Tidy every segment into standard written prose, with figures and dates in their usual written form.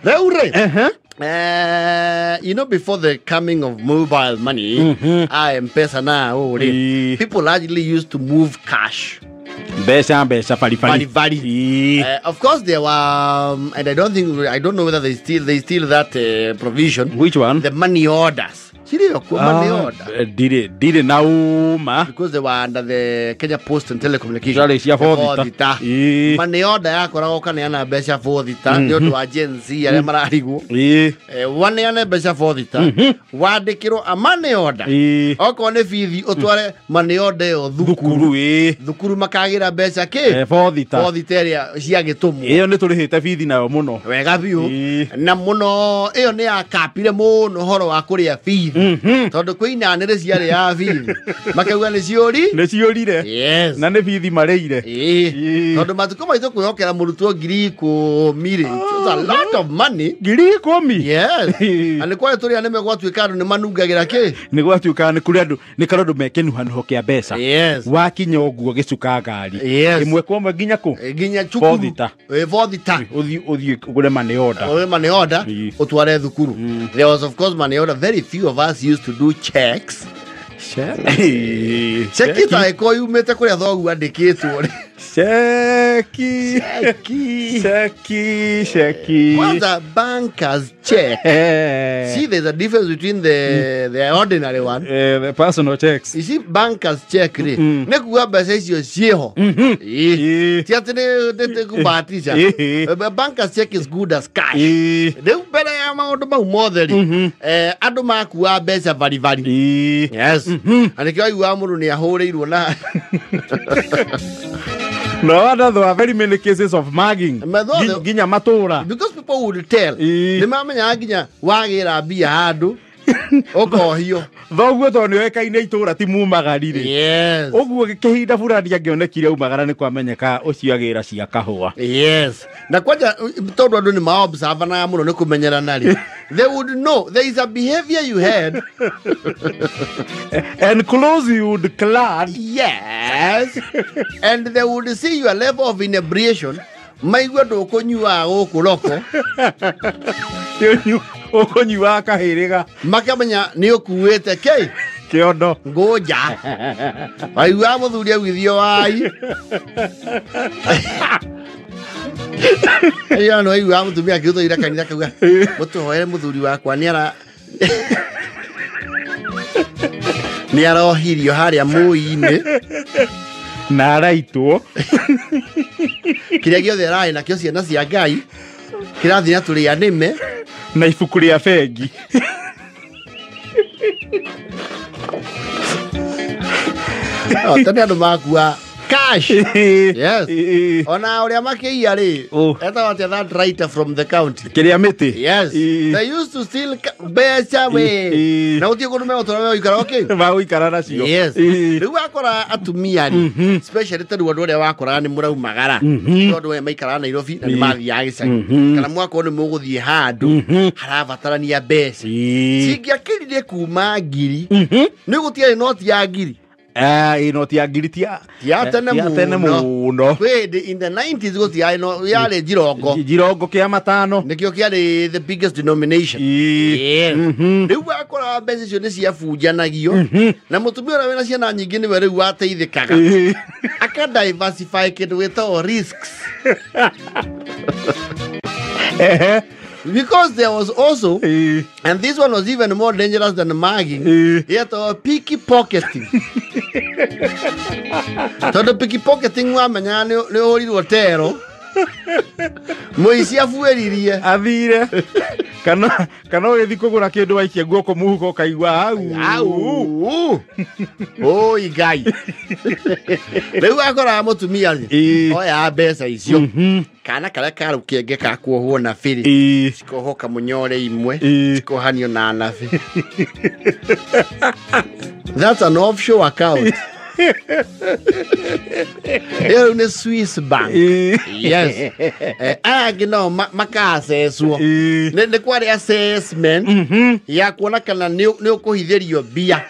You know, before the coming of mobile money, M-Pesa now, people largely used to move cash. Of course, there were, and I don't know whether they still that provision. Which one? The money orders. Money order. Did it now, ma? Because they were under the Kenya Post and Telecommunications. Money order yako kana besha for the time ndio agency ya mararigu. One yana besha for the time. Wadikiro a money order. Oko ne fithi otware money order yo thukuru. Thukuru makagira besha ke for the area cia gitumu. Iyo ne turihite fithi nayo muno. Wega biu. Na muno iyo ne akapire muno horo wa kuria fithi. Tondu kuina nere ciare ya fithi. Makauga ne ciori? Ne ciorire. Yes. Na ne fithi mareire. Tondu matuko maito kwihokera murutwo ngiri 10,000. It's a lot of money. Ngiri 10? Yes. Ani kwa turi ane megwatuika andu ni manungagira ki? Ni gwatuika ni kuri andu ni karondo mekenu hanu kia mbeca. Yes. Wakinya oguo gicuka ngari. Yes. Imwe kwa nginya ku? Nginya cukuru. Vodita. Uthi ugure money order. Money order. Utware thukuru. There was of course money order. Very few of us used to do checks. Cheki taiko yumete kuria thogu andikitwo. Sheki. What's a banker's check? See, there's a difference between the ordinary one. The personal checks. You see, banker's check. Nekuwa besa isio sieho. Tiatene kubatisha. Banker's check is good as cash. They better amount of more than Adoma kuwa besa very. Yes. And if you are more near holding na. No, there are very many cases of mugging. Ginya matora. Because people would tell. The mama yaginya wagira bia hadu. Oko hiyo. Thoguo to ni weka ine itura ti mumagarire. Yes. Oguo gikihinda burani angionekire umagara ni kwamenyeka ucio agira cia kahua. Yes. Na kwaja tondu andu ni ma observe na muno ni kumenyera nari. They would know there is a behavior you had. And clothes you would clad. Yes. And they would see your level of inebriation. Maigwa do konyua okuloko. Okonyua kahiriga. Makamenya ni okuwete ke. Kiondo. Ngoja. Aigwa muthuri agwithio wai. Ayo no aigwa mutumia kiuto ira kanitha kauga. Mutuhoere muthuri wakwa ni ara ni arohirio haria muini. Na araitwo. Kiria giothe rai na kio ciana cia Ngai. Kirathi na turi anime. Na ibuku ria bengi. Tani andu makua cash. Yes. Ona uria makia ri. Eta watia that writer from the county. Kiria miti. Yes. They used to steal becha we. Na utie kono me otora we ikara okay. Ba uikara nacio. Yes. Riu akora atumia ri. Especially tadu wandu uria wakora ni murau magara. Tondu we maikara Nairobi na ni mathia gicagi. Kana mwako ni muguthie handu. Harabatarania beca. Singiakirire kuma ngiri. Ni gutie noti ya ngiri. Inoti ya giritia. Tene muno. Wait, in the 90s go tia no yale jirogo. Jirogo kia matano. Nikio kia the biggest denomination. Yes. Riu akora mbeca cio ni cia funjanagio. Na mutumia ora wena ciana nyingi ni we riu ateithikaga. Aka diversify kindu wetagwo risks. Because there was also, and this one was even more dangerous than mugging, yet picky pocketing. So the picky pocketing wamenya ni orirwo tero. Muici afueririe. Athire. Kana ugithi kugura kindu waikia guoko muhuko kaigwa au. Oi Ngai. Riu akora mutumia ri. Oya mbeca icio. Kana kala karu kenge kakuohwo na firi. Sikohoka munyore imwe. Sikohanio na nafi. That's an offshore account. Here in the Swiss bank. Yes. No makaseswo. Ne kwari assessment ya kuona kana ni ukuhitherio bia.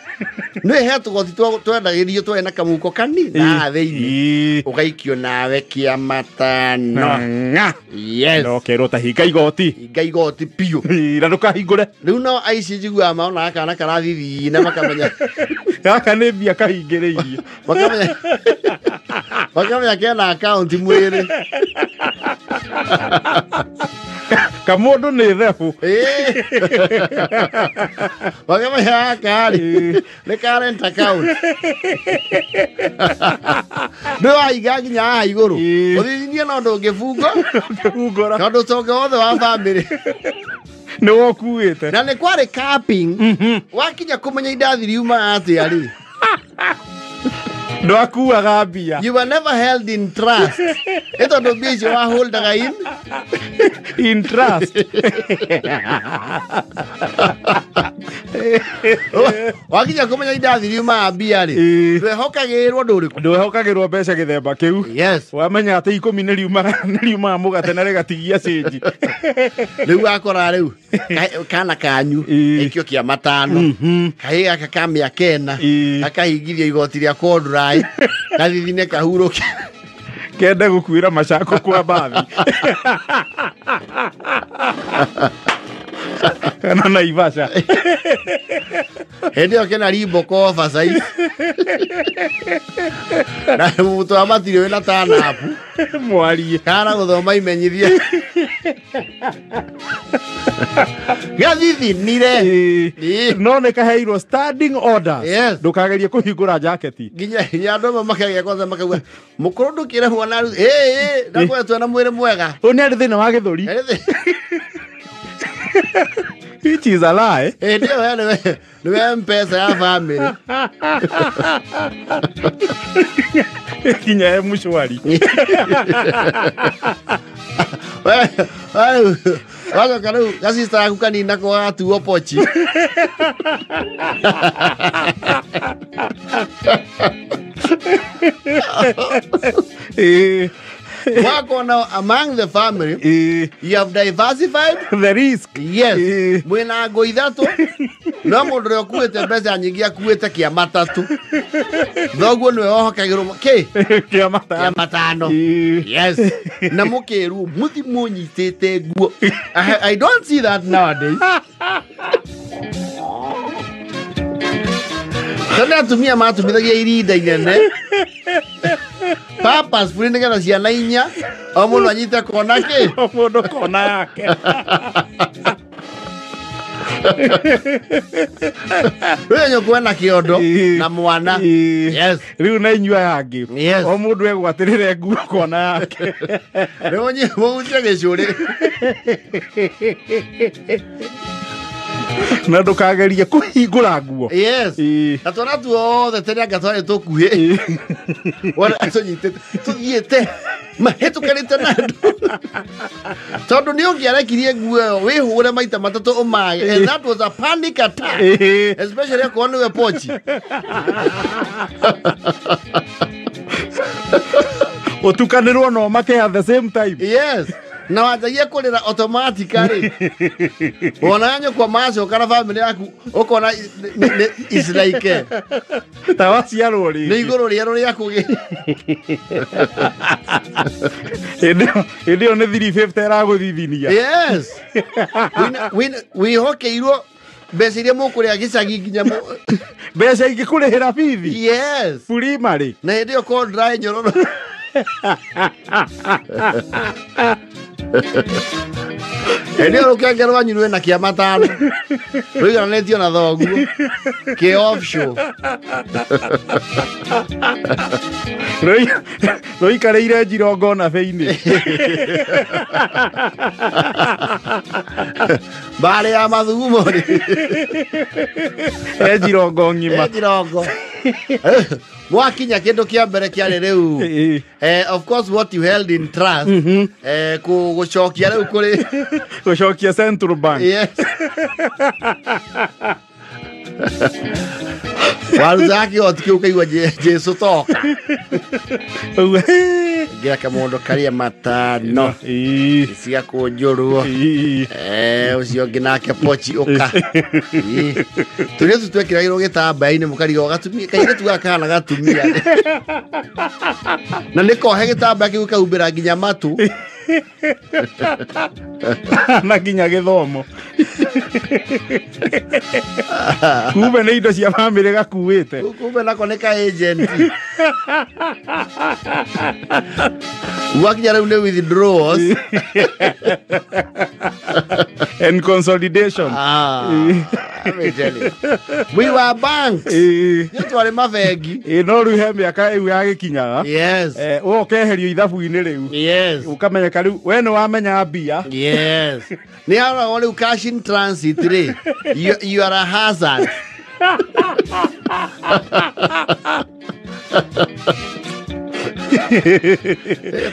nä he tå goti twendagä rio twena kamuko kanina thä-inä å gaikio nawe kä a matano no kerwo ta hinga igoti piå na ndå kahingå re rä u no aici njiguaga maona akana karathithina makamenya gaka nä mbia kahingä rä irie makamenya kena akaunti mwä rä kamå ndå nä thebå makamenya akarä nä karent account nä wahinga nginya haha igå rå å thithinie no ndå ngä bungora tondå conge wothe wa bamä nä wokuä te na nä kwarä capping wakinya kå menya indathiriuma atä arä ndå akuaga mbia you were never held in trust ä tondå mbia icio waholdaga in trust wakinya kå menya indathiriuma mbia rä ndwehokagä rwo ndå rä kå ndwehokagä rwo mbeca gä themba kä u wamenya atä 10 nä riumaga må gate na regatigia cĩnji rä u wakora rä u kana kanyu aikio kä a matano kahä gaka ka mä aka ena gakahingithio igoti rä a kodrai gathithine kahurå kende gå kuä ra macako kwa mbathi kana Naivasha hĩndĩ ĩyo kena rimbo koba cai na mũtwe wa matirĩ wĩna tanapu mwarie kana gũthoma imenyithia gathithinire no nĩ kaheirwo standing orders ndũkagerie kũhingũra jaketi nginya andũ amwe makagia kwanza makauga mũkũrũ ndũkĩre mwana ndakwetwo na mwĩrĩ mwega ũyũ nĩ arĩ thĩna wa gĩthũri which is a lie ndio nĩwe mpesa ya family kinya ya mshwari waga kanu gasista yaku kanina kwa atuo pochi now among the family you have diversified the risk mwena ngo ithatu no mundu ri okuite mbeca nyingi akuite kia matatu thoguo niwe ohokagirwo kia matano na mukiru muthi munyitite guo I don't see that nowadays kana atumia matumithagia irinda inene papas fulini kana ciana inya o mundu anyite kona ki o mundu kona yake wenyo kwena kiondo na mwana riu na inyua yangi o mundu egwatirire nguo kona yake ronye muunje gicuri na ndukagerie kuhingura nguo na twana tuothe tene anga twari tukuhi wala tunyitete tuthiete mahitukanite na andu tondu ni ungiarekirie nguo yo wihure maita matatu umage and that was a panic attack especially kwa niwe pochi utukanirwo no make at the same time na wajagia kulira automatically onanyo kwa macho kana family yaku ukona is like tawaciarwo ri ni iguru riero riaku ndio ne 350 eraguthithinia we hokeirwo mbeca iria mukuria gicagi nginya mbeca ingĩ kũrĩhĩra bithi primary na hĩndĩ ĩyo kodra nyororo eneo ukiangerwa anyuwe na kia matano ruiga netio na thoguo ke offshore roi kareire njirongo na feini bare ya mathugumo njirongo ngima mwakinya kindu kia mbere kiari riu of course what you held in trust gucokia riu kuri Waruzaki otikiukaigua Jesu toka. Gira kamondo karia matano. Isia kunjuru. Ucio nginake pochi uka. Turia tutwekira iro gitamba-ini mukarigo gatumia kaire tugakana gatumia. Na niko he gitamba kiu kaumbira nginya matu. Na nginya githomo. Kumbe nĩ indo cia bamĩrĩ gakuĩte. Kumbe nako nĩ ka agent. Wakinya rĩu nĩ withdrawals. And consolidation. Let me tell you. We were banks. Nĩtwarĩ mabengi. No rĩu he mĩaka ĩu yagĩkinyaga. Yes. Ũkeherio ithabu-inĩ rĩu. Yes. Ũkamenyeka rĩu we nĩ wamenya mbia. Yes. Nĩ aragwo rĩu cash in transit rĩ. You are a hazard.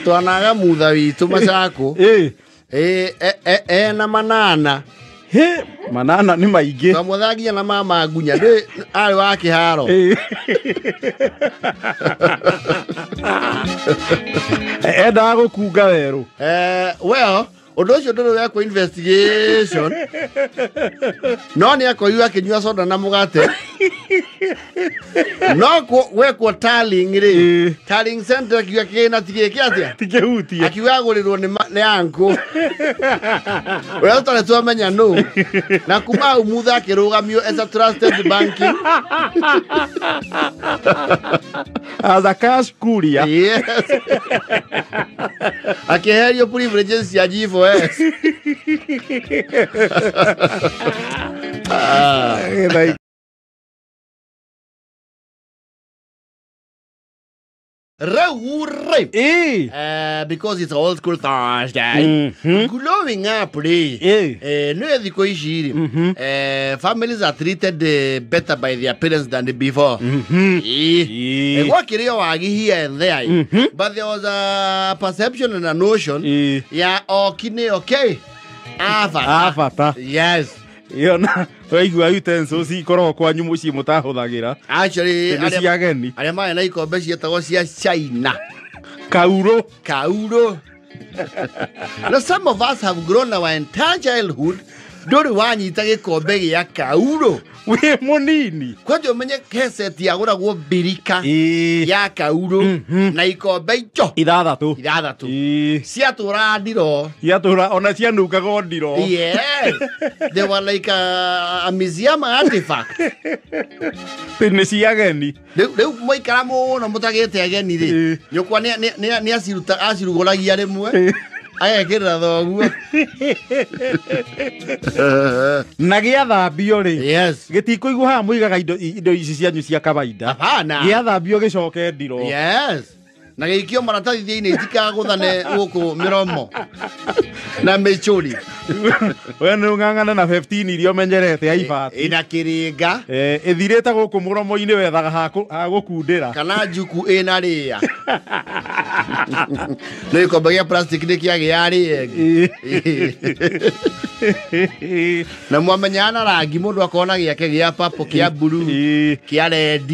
Twanaga mutha witũ Macako. Na manana. Manana nĩ maingĩ. Twamũthagia na mama Ngunya ndĩ arĩ wa kĩharo. Endaga gũkunga werũ. Well, ũndũ ũcio ndũrĩ wekwo investigation. No nĩ akoiwa akĩnyua soda na mũgate. No gwekwo tallying rĩ. Tallying center akiuga kĩgĩna ti gĩkĩ atĩa? Ti kĩhutie. Akiuga agũrĩrwo nĩ anko. Ũrĩa tũtarĩ twamenya nũ. Na kuma hau mutha akĩrũgamio as a trusted banking. As a cash courier. Yes. Akĩherio privileges cia G4S. Because it's old school Thursday. Glowing up, families are treated better by their parents than before. Here and there. But there was a perception and a notion. Yeah, okay. Avata. Yes. Yona, waigua utensils ikoragwo kwanyu muciĩ mũtahũthagĩra. Actually, nĩ cia ageni. Arĩa marĩ na ikombe ciĩtagwo cia China. Kauro. Now, some of us have grown our entire childhood. Ndũrĩ wanyita gĩkombe gĩa Kauro. Wĩ mũnini. Kwanja ũmenye cassette yagũragwo mbirika ya Kauro na ikombe icio. Ithathatũ. Ciatũra ndiro. Ona cianungaga ndiro. Yes. They were like a museum artifact. Nĩ cia ageni. Rĩu mwaikara mũno mũtagĩte ageni rĩ. Nyũkwa nĩ acirugũragia rĩmwe. Agekĩrĩra thoguo. Na gĩathambio rĩ. Yes. Gĩtikũigua haha mũigaga indo ici cianyu cia kawaida. Hapana. Gĩathambio gĩcoke ndiro. Yes. Na gĩikio maratathi thĩinĩ itikagũthane gũkũ mĩromo. Na mĩcũri. We nĩ ũng'ang'ana na 15 iria ũmenyerete aibati. Ĩna kĩrĩnga. Ĩthirĩte gũkũ mũromo-inĩ wethaga ha gũkundĩra. Kana njuku ĩna rĩya. Nĩ gĩkombe gĩa plastic nĩ kĩagĩa rĩengĩ. Na mwamenya na rangi mũndũ akona gĩake gĩa purple, kĩa blue, kĩa red,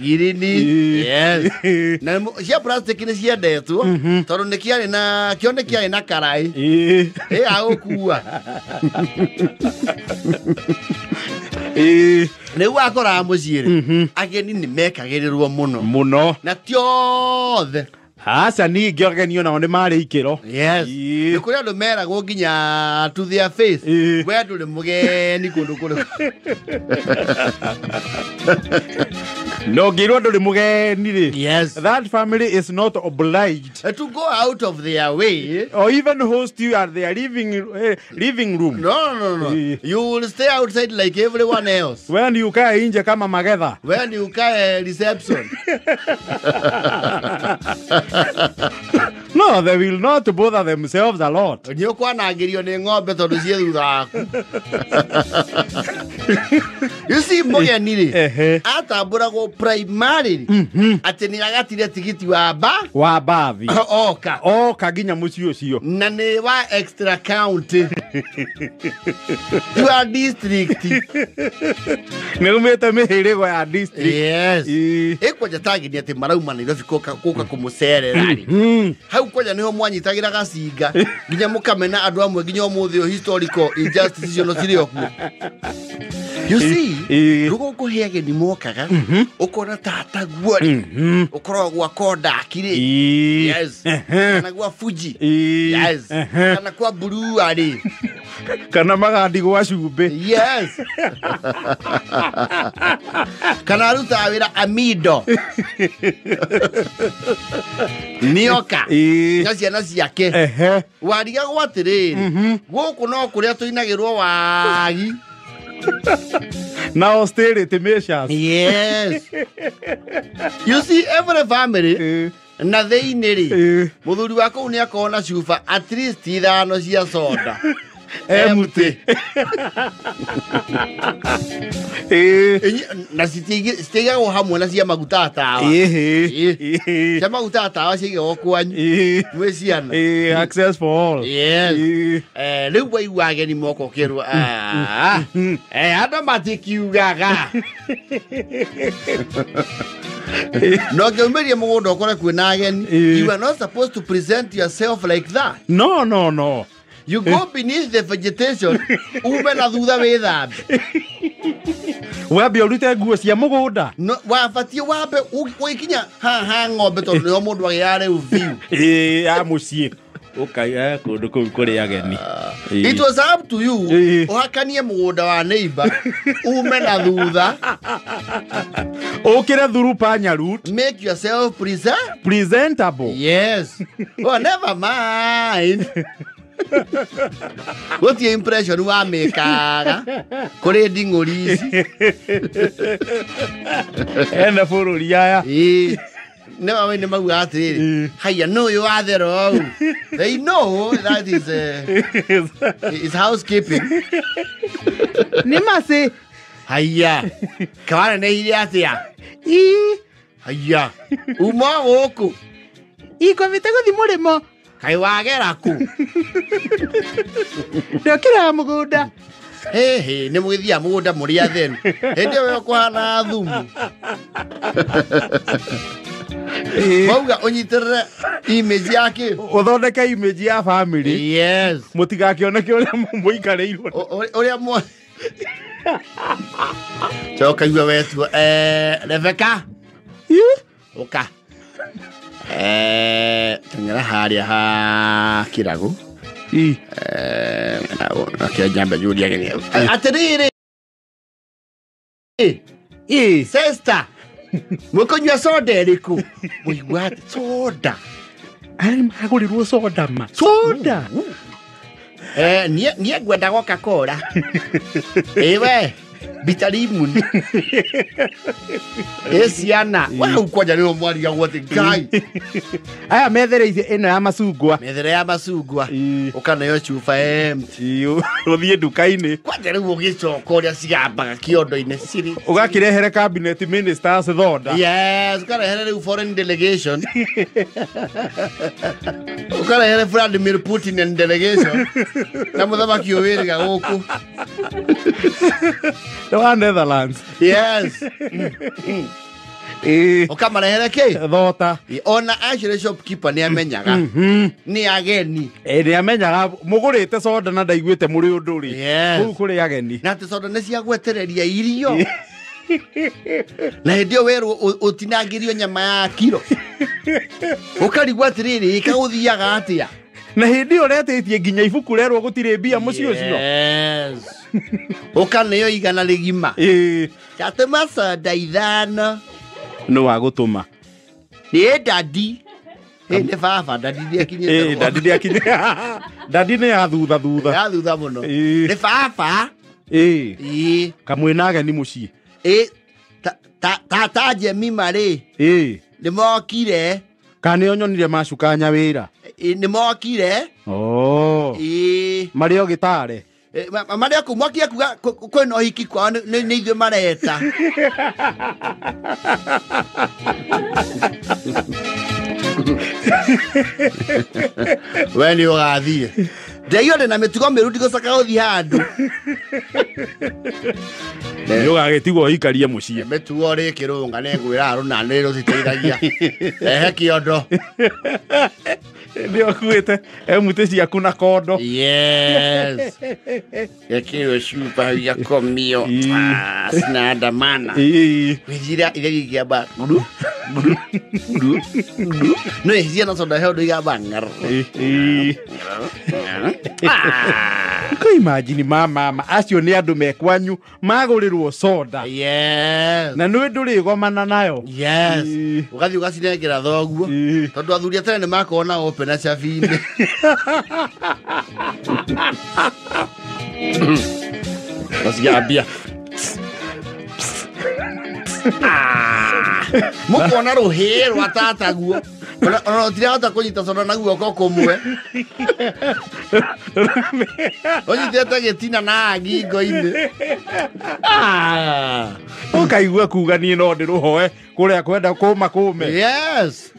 girini. Yes. Na cia plastic nĩ ciendetwo tondũ nĩ kĩarĩ na karai. Agũkua. Nĩguo akoraga mũciĩ rĩ, ageni nĩ mekagĩrĩrwo mũno. Na ti othe. Aca ningĩ ageni onao nĩ marĩ ikĩro. Yes. Nĩ kũrĩ andũ meragwo nginya to their face. We ndũrĩ mũgeni kũndũ kũrĩ. No ngĩrwo ndũrĩ mũgeni rĩ. Yes. That family is not obliged to go out of their way or even host you at their living room. No. You will stay outside like everyone else. When you ukae nje kama magetha. When you ukae reception. No, No, they will not bother themselves a lot. Nĩ ũkwanangĩrio nĩ ng'ombe tondũ ciĩ thutha waku. You see, mũgeni rĩ, atambũragwo primarily atĩ nĩ agatire tigiti wa bathi. Oka nginya mũciĩ ũcio. Na nĩ wa extra county. Tua district. Nĩ umĩte mĩhĩrĩgo ya district. Yes. Ĩkwanja tagĩni atĩ marauma Nairobi gũka kũmũcerera rĩ. Hau kwanja nĩho mwanyitagĩra gacinga. Nginya mũkamena andũ amwe nginya ũmũthĩ historical injustice icio no cirĩ okuo. You see, rugo ageni mokaga, ukona tata guori, ukora gwa Kodaki, yes, kana gwa Fuji, yes, kana kwa Buruari, kana magandi gwa Cumbe, yes, kana ruta wira Amido, Nioka, ciana ciake, wariga gwatiriri, guku no kuria tuinagirwo wagi. Now austerity measures. Yes. You see, every family na thĩinĩ rĩ mũthuri wa kũu nĩ akona cuba at least 5 cia soda empty. Na citigagwo hamwe na cia maguta tawa. Cia maguta tawa cigagwo kwanyu mwĩ ciana. Access for all. Yes. Rĩu waigua ageni moka ũkĩrwo andũ matikiugaga. No ngĩumĩria mũgũnda ũkore kwĩna ageni. You are not supposed to present yourself like that. No. You go beneath the vegetation, ume na thutha wĩthambe. Wambe ũrute nguo cia mũgũnda. No, wabatie wambe ũikinya haha ng'ombe tondũ nĩho mũndũ agĩaga rĩu view. Ya mũciĩ. Ũkaiga kũndũ kũu kũrĩ ageni. It was up to you. Ũhakanie mũgũnda wa neighbor, ume na thutha. Ũkĩre through panya route. Make yourself presentable. Yes. Oh, never mind. What's your impression wa mekaga kuri nding'uri ici ena bũrũri aya no we nĩ mauga atĩrĩrĩ haya no you are there. They know that is housekeeping. Nĩ mase haya kawana nĩ ile atia haya uma gũkũ ikomete gũthi mũrĩmo kai wagera ku ndokira mũgũnda nĩ mũgĩthia mũgũnda mũrĩ atheru hĩndĩ ĩyo kũhana thumu mauga ũnyitĩrĩre image yake ũthondeke image ya family. Yes. Mũtigakĩoneke ũrĩa mũikarĩirwo ũrĩa coka iwe wetuo Rebecca ũka tengera harĩa ha kĩrago nakĩo njambe njũri ageni atĩrĩrĩ sister mũkũnyua soda ĩrĩkũ mũigua soda magũrĩrwo soda ma soda niĩ ngwenda Coca-Cola ĩwe bitarimun ciana wau kwanja nĩo mwariga gwatĩ ngai aya methereirie ĩno ya macungwa ũkanayo cuba empty ũthiĩ nduka-inĩ kwanja rĩu ũgĩcoka ũrĩa cigambaga kĩondo-inĩ ciri ũgakĩrehere cabinet ministers thoda. Yes, ũkarehere rĩu foreign delegation ũkarehere Vladimir Putin and delegation na mũthamaki ũwĩrĩga gũkũ wa Netherlands. Yes. Ũkamarehere kĩ thota ona actually shopkeeper nĩ amenyaga nĩ ageni nĩ amenyaga mũgũrĩte soda na ndaiguĩte mũrĩ ũndũ rĩ kũu kũrĩ ageni na atĩ soda nĩ cia gwetereria irio na hĩndĩ ĩyo werwo ũtinangĩrio nyama ya kiro ũkarigwo atĩrĩrĩ ĩkagũthiaga atĩa na hĩndĩ ĩyo ũretĩtie nginya ibuku rerwo gũtirĩ mbia mũciĩ ũcio. Ũkaneo igana rĩgima catũma soda 5 no wagũtũma nĩ dadi nĩ baba dadi nĩakinyĩte dadi nĩ ya thutha mũno nĩ baba kamwĩna ageni mũciĩ tata Jemima rĩ nĩ mokire kana nĩ onyonire macukanya wĩra Ni mokire. Oh. Mario gitare. Maria kumwakia kuga kwena uhiki kwao ni ithuĩ mareta. We nĩ ũgathiĩ. Ndeiyo na mĩtugo mĩru ndigũcoka gũthiĩ handũ. Nĩ ũgagĩtigwo ũikarie mũciĩ. Mĩtugo rĩ kĩrũnga nĩ ngwĩra arũna nĩ rũciteithagia. Ehe kĩondo. Ndio kuite emute ciaku na kondo. Yes. Yakĩrwo cupa ya komio. Sina ndamana. Wĩjira ile gĩamba. No hizia na soda heo ndio bangar. Ko imagine mama acio nĩ andũ mekwanyu magũrĩrwo soda. Yes. Na nĩ ndũrĩ gomana nayo. Yes. Ugathi ugacinengera thoguo. Tondu athuri atene nĩ makona open na chavini. Wasiambia. Mukona ruhĩ rwa tataguo. Ona tirahota kunyita soda na guoko kumwe. Onyitete gĩtina na ngingo-inĩ. Ũkaigua kuga niĩ no ndĩrũhoe kũrĩa kwenda kũma kũme. Yes.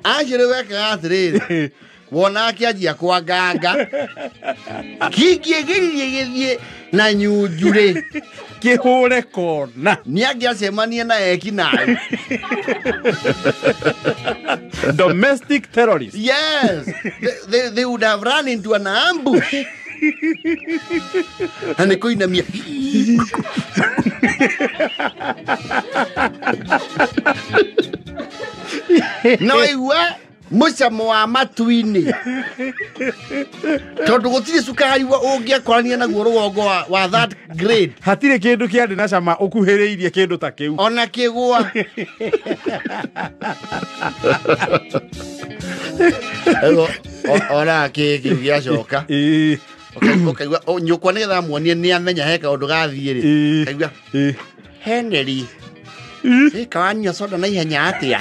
Anjĩrĩ wekaga atĩrĩrĩ. Wona akĩanjia kwa nganga. Kĩngĩgĩririe gĩthiĩ na nyunjurĩ. Kĩhũre kona. Nĩ angĩacemania na ekinaĩ. Domestic terrorists. Yes. They would have run into an ambush. Na nĩ kũinamia. No waigua mũcamo wa matu-inĩ. Tondũ gũtirĩ cukari ũngĩakorania naguo rũgongo wa that grade. Hatirĩ kĩndũ kĩarĩ na cama ũkuhĩrĩirie kĩndũ ta kĩu. Ona kĩgwa. Ona kĩu gĩacoka. Ũkaigua nyũkwa nĩgetha muonie nĩ amenya he kaũndũ gathiĩ-rĩ. Ũkaigua Henry. Kawanyua soda na ihenya atĩa.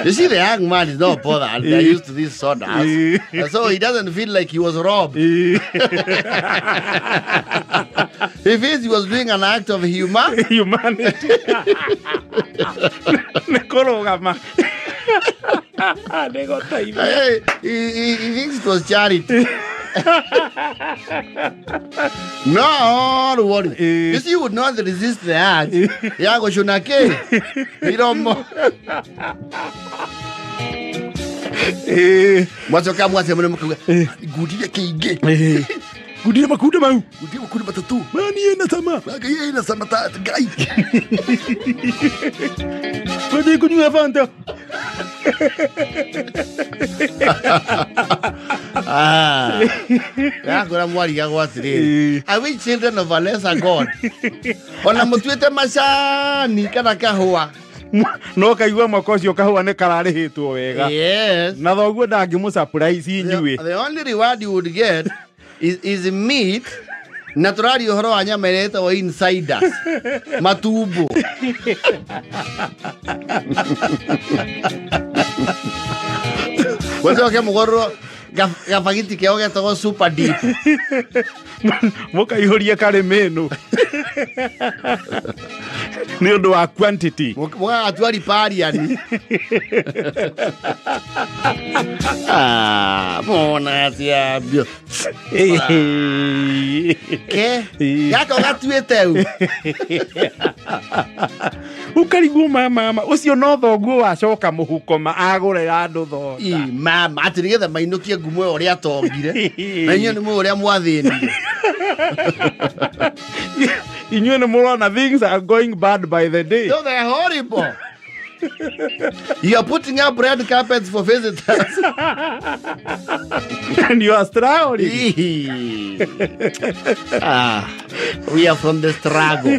You see the young man is not bothered. They're used to these sodas. So he doesn't feel like he was robbed. He feels he was doing an act of humanity. Nekorogama. He thinks it was charity. No, don't worry. You see, you would not resist the urge. Yago shunake. Miromo. Mwachoka mwase mwene mkuga. Gudile kinge. Gudile makuda mau. Gudile makuda matatu. Mani yena sama. Maga yena sama ta gai. Pwede kunywa Fanta. Yakora mwari yagwa atiriri. Are we children of a lesser God? Ona mutuite macani kana kahua. No kaigua mwaka ũcio kahua nĩ kararĩhĩtwo wega. Yes. Na thoguo ndangĩmũ surprise inyuĩ. The only reward you would get is meat. Naturally uhoro wa nyama ileta wa insiders. Matumbo. Wazo wake mugoro gafagiti keo getago super deep. Mũkaihũria karĩmĩnũ. Nĩ ũndũ wa quantity. Mũgatwari pariani. Mona tiabio. Ke? Yako gatuĩte u. Ũkarigwo mama ũcio no thoguo wacoka mũhuko agũrĩra andũ thonda. Mama atĩrĩgetha mainũkie ngumo ũrĩa atongire. Na inyuĩ nĩ mũrĩa mwathĩnire. Inyuĩ nĩ mũrona things are going bad by the day. No, they're horrible. You are putting up red carpets for visitors. And you are struggling. We are from the struggle.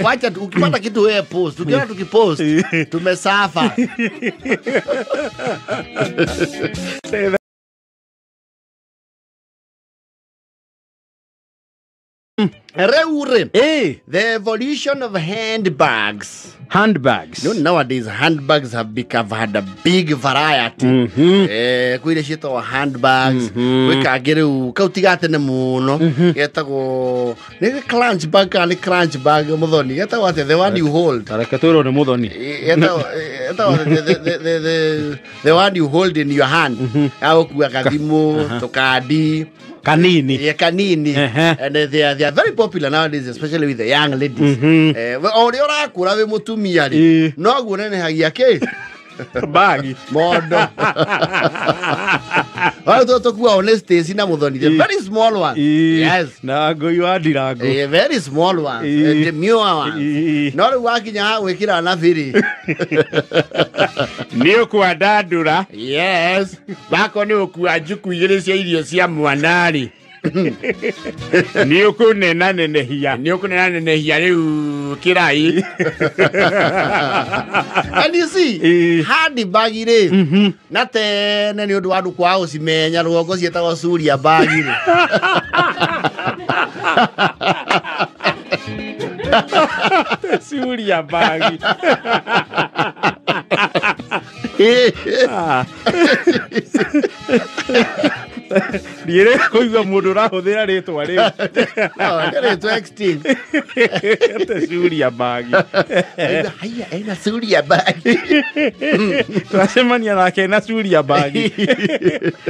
Wacha ukipata kitu wewe post. Ukiona tukipost tumesafa. Reure. Eh, The evolution of handbags. handbags. Nowadays, handbags have had a big variety. Kwire shito handbags. Wikagere kautigate ne muno. Yetago ne crunch bag and crunch bag modoni. Yetago the one you hold. Tarekatoro ne modoni. The one you hold in your hand. Au kuakadimu, tokadi. Kanini. Yeah, kanini. And they are very popular nowadays, especially with the young ladies. Ora kurave mutumia ri. No gunene hagiake. Bagi. Modo. Watu tokuwa honest sina mudhoni. The very small one. Yes. Na go you adirago. A very small one. The new one. Not working ya wekira na firi. Niyo kwa dadura. Yes. Bako ni okuajuku yire cia irio cia mwanari. Niyo kunena nenehia. Niyo kunena nenehia riu kirai. And you see, hard bagire. Nate nani odu wadu kwa usimenya ruogo sieta Suria bagire. Suria bagi. Dire koigwa mundu rahuthira ritwa riu. Ritwa extinct. Te Suria bagi. Haya ena Suria bagi. Twacemania nake na Suria bagi.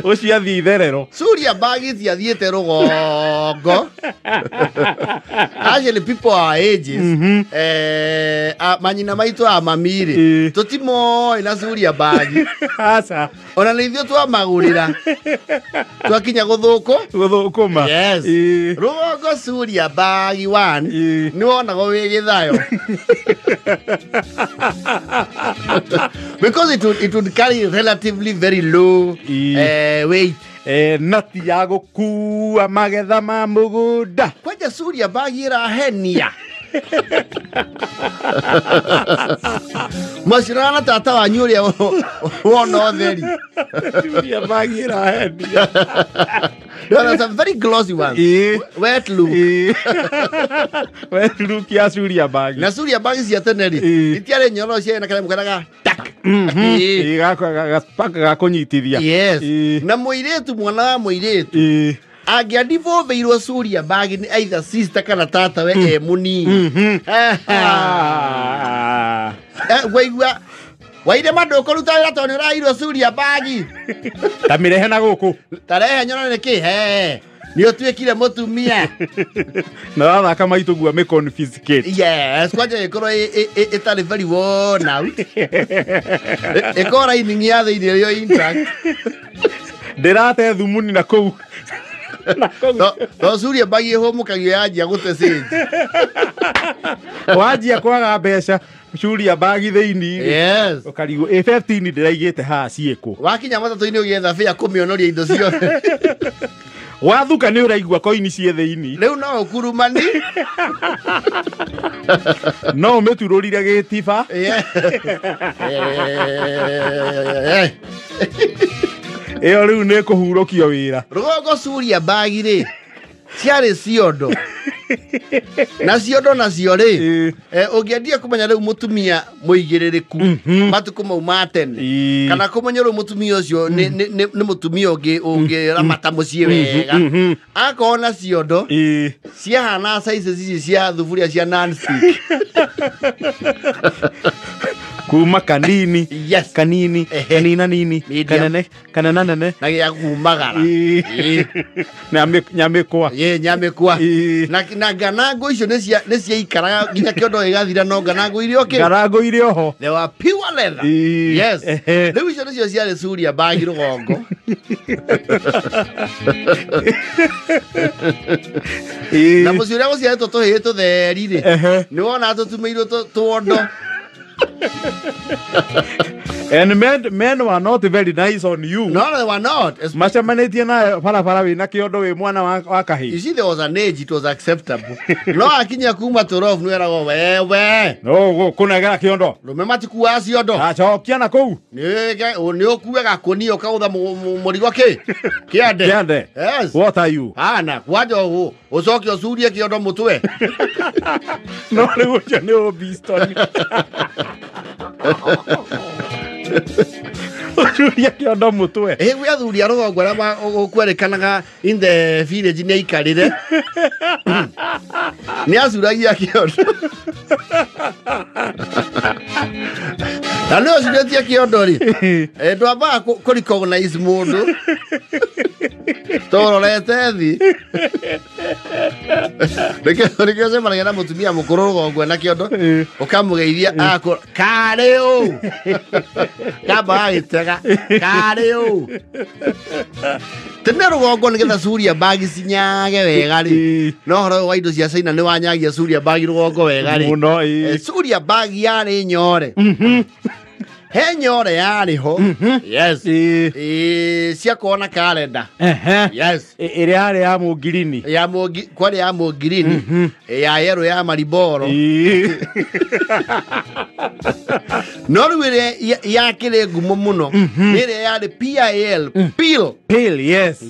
Ucio athi itherero. Suria bagi ciathiete rugongo. Actually people our ages manyina maitu a mamiri tutimo ina Suria bagi. Asa. Ona nithio twamagurira. Twakinya guthukuma. Yes. Rugongo Suria bagi one. Ni wona go wigithayo. Because it would carry relatively very low weight. Nati ya gukua magetha ma mugunda. Kwaja Suria bagi ira henia. Mashirana tata wa nyuria wona theri. Suria bagi ira henia. No, that's a very glossy one. Wet look. Wet look ya Suria bagi. Na Suria bagi cia teneri. Itiare nyoro cia na kale mukaraga. Tak. Gapaka gakunyitithia. Yes. Na muiretu mwana wa muiretu. Angiandivo veirwo Suria bagi ni either sister kana tata we muni. Waigua waire mandoko rutawira toni rairwo Suria bagi. Tamirehe na guku. Tarehe nyona ni ki he. Ni otuekire mutumia. Na wathaka maitugua me confiscate. Yes, kwaja ikoro itari very well now. Ikora iningi ya thini yo intact. Ndirate thumuni na kou. No Suria bagi homu kagio yaji gute sage. Wajia kwaga mbeca Suria bagi thiini. Yes. Ukarigo 15 ndiraigite ha cieko. Wakinya matatu-ini ugietha fia kumionoria indo ciothe. Wathuka ni uraigua koini cie thiini. Riu no ukurumani. No metururire gitiba. Iyo riu ni kuhurokio wira. Rugongo Suria bagi ri. Ciari ciondo. Na ciondo nacio ri. Ungiendia kumenya riu mutumia muigiririku. Matuku mau matene. Kana kumenya riu mutumia ucio ni mutumia ungi ramata mucie wega. Akona ciondo. Ciahana sizes ici cia thuburia cia non-stick. Kuma kanini. Yes. Kanini. Kanina nini. Kanene. Kanana nene. Na ya kumagara. Nyamekwa. Ye nyamekwa. Na ganango icio ni cia ikara nginya kiondo igathira no ganango irio ki. Garango irio ho. They were pure leather. Yes. Riu icio nicio cia Suria bagi rugongo. Na muciuria guciaretwo tuhitwo theri ri. Ni wona tutumeirwo tuondo. And men were not very nice on you. No, they were not. Macemanĩtie na barabara wĩna kĩondo wĩ mwana wa kahĩ. You see, there was an age, it was acceptable. No, akinya kuma 12 nĩ werago wewe. No, kũnegera kĩondo. Rũme matikuwa ciondo. Acokia na kũu. Nĩ ũkuaga kũni ũkaũtha mũrigo kĩande. Kĩande. Yes. What are you? Ana, kwaja ũcoke ũcurie kĩondo mũtwe. No, rĩu ũcio nĩ ũbistoni. Ũcurie kĩondo mũtwe. Gwĩ athuri a rũgongo arĩa ũkwerĩkanaga in the village nĩ aikarĩre. Nĩ acuragia kĩondo. Na nĩ ũcurĩtie kĩondo-rĩ, ndwambaga kũ-recognize mũndũ tũrorete thi. Nĩkĩo ũcemanagia na mũtumia mũkũrũ rũgongo na kĩondo ũkamũgeithia karĩ ũ kamba gagĩtega karĩ ũ tene rũgongo nĩgetha curia bagi cinyage wega-rĩ no horo wa indo cia China nĩ wanyagia curia bagi rũgongo wega-rĩ curia bagi yarĩ nyore he nyore yarĩ ho yes cia kuona kalenda yes ĩrĩa yarĩ ya mũngirini kwarĩ ya mũngirini ya yero ya mariboro no rĩu ĩrĩa yakĩrĩ ngumo mũno ĩrĩa yarĩ PIL yes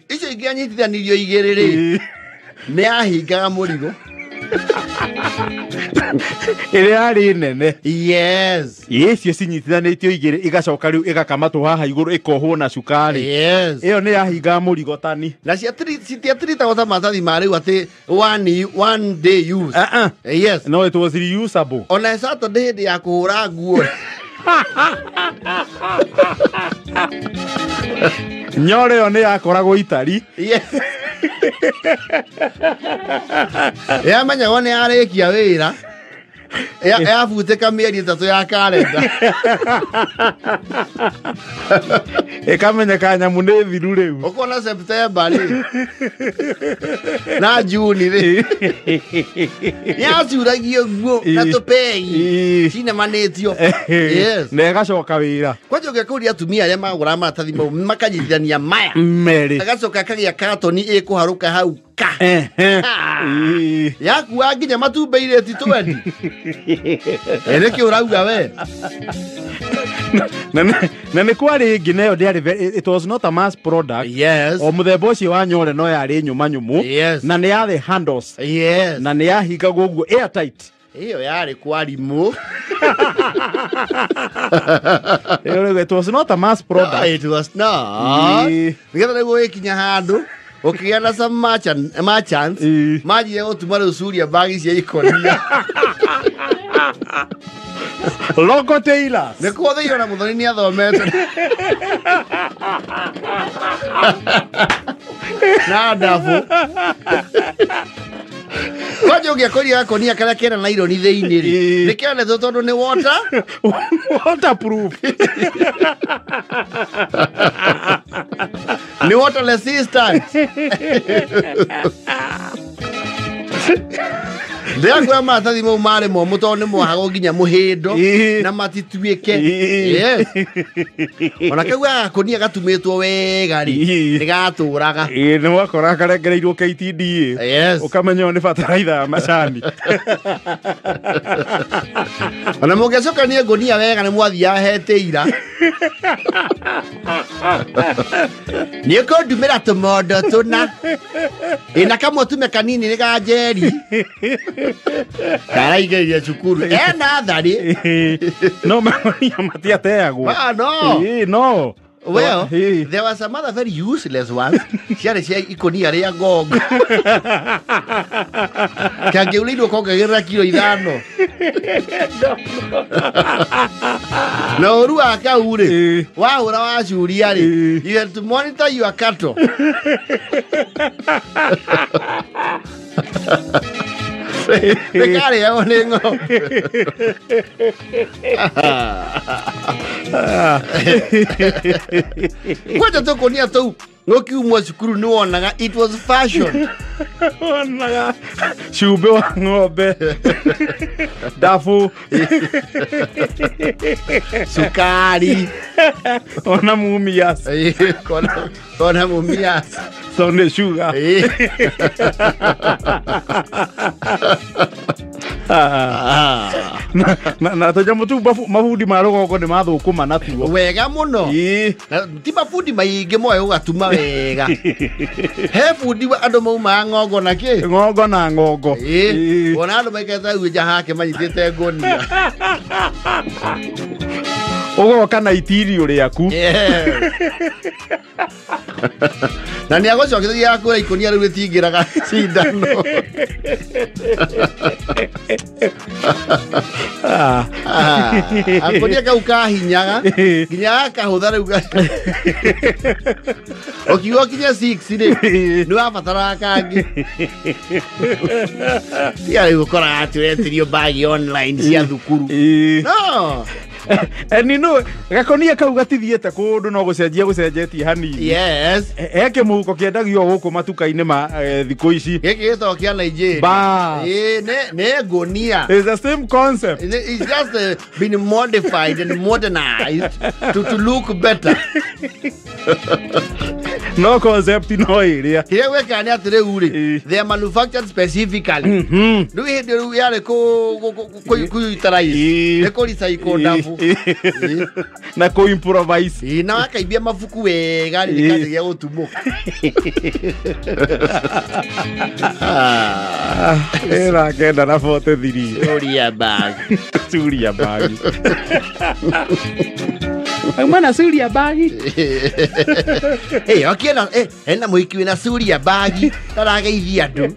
icio ingĩ anyitithanirio igĩrĩ-rĩ nĩ yahingaga mũrigo ĩrĩa yarĩ nene yes icio cinyitithanĩtio igĩrĩ igacoka rĩu ĩgakamatwo haha igũrũ ĩkohwo na cukari ĩyo nĩ yahingaga mũrigo tani na citiatiritagwo ta maratathi ma rĩu atĩ one day use yes no it was reusable ona Saturday hĩndĩ ya kũhũra nguo nyore ĩyo nĩ yakoragwo itari yamenyagwo nĩ yarĩkia wĩra yabutĩka mĩeri 3 ya kalenda ĩkamenyeka nyamũ nĩ thiru rĩu ũkona September rĩ na June rĩ yacuragio nguo na tũpegi cinemanĩtio na ĩgacoka wĩra kwanja ũngĩkũria atumia arĩa magũraga maratathi mau makanyitithania maya merĩ agacoka akagĩa katoni ĩkũharũka hau yakuwa nginya matumbĩ irĩti 20 nĩkĩ ũrauga we na nĩ kwarĩ ĩngĩ nayo ndĩarĩ it was not a mass product o mũthemba ũcio wa nyore no yarĩ nyũma nyũmũ na nĩ yarĩ handles na nĩ yahingagwo ũguo airtight iyo yarĩ kwarimũ it was not a mass product it was not nĩgetha nĩguo gĩkinya handũ ũkĩgĩa na some merchants manjire gũtuma rĩu curia bagi cia ikonia Loco Taylor nĩ kuothĩirwo na mũthoni nĩ athomete na ndabu kwanja ũngĩakoria gakonia karĩa kena naironi thĩinĩ-rĩ nĩkĩonetwo tondũ nĩ waterproof nĩ water resistant ndĩrakwĩra maratathi mau marĩ momũ tondũ nĩ mohagwo nginya mũhĩndo na matituĩke ona kau gakonia gatumĩtwo wega-rĩ nĩ gatũraga nĩ wakoraga karengereirwo KTDA ũkamenya nĩ bataraitha ya macani ona mũngĩacokania ngonia wega nĩ mwathiaga hete ira nĩ ũkũndumĩra tũmondo tũna ĩna kamwe tume kanini nĩ ga njeri karaingĩrire cukuru natharĩ no makonia matiateagwo no well there was some other very useless ones ciarĩ cia ikonia rĩa ngongo kangĩũrĩirwo kongagĩrĩra kilo 5 na ũru wa kau-rĩ wahũra wacuria-rĩ you have to monitor your cattle nĩkarĩagwo nĩ ng'ombe kwanja tũkonia tũu Ngokiumwa cukuru ni wonaga it was fashion. Wonaga cumbe wa ng'ombe. Dafu. Sukari. Ona mumias. Ona mumias. Sonde sugar. Na tojamu tu mafudi marogoko ni mathukuma natuo wega muno ti mafudi maingi moyo ugatuma wega he fudi andu mauma ngongo na ki ngongo na ngongo ona andu maiketa uja hake manyitite ngonia ugoka na itirio riaku na ni agocokithia yakura ikonia riu ritingiraga cindano akonia kau kahinyaga nginya kahutha riu okiuga kinya 6 ri ni wabatara kangi tia riu ukora atirethirio bagi online cia thukuru no Nino gakonia kau gatithiete kundu no gucenjetie hanini yes eke muhuko kiendagio guku matuka-ini ma thiku ici giki gitagwo kia Nigeria ba ne gonia it's the same concept it's just been modified and modernized to look better no concept no area here we can atire uri they are manufactured specifically do we do yale ko itarai ne ko recycle dafu na ko improvise na akaibia mafuku wega ni kazi ya gutumuka era kenda na fote thiri Suria bag Mwana Suria bagi. Okiena ena muiki wina Suria bagi tarageithia andu.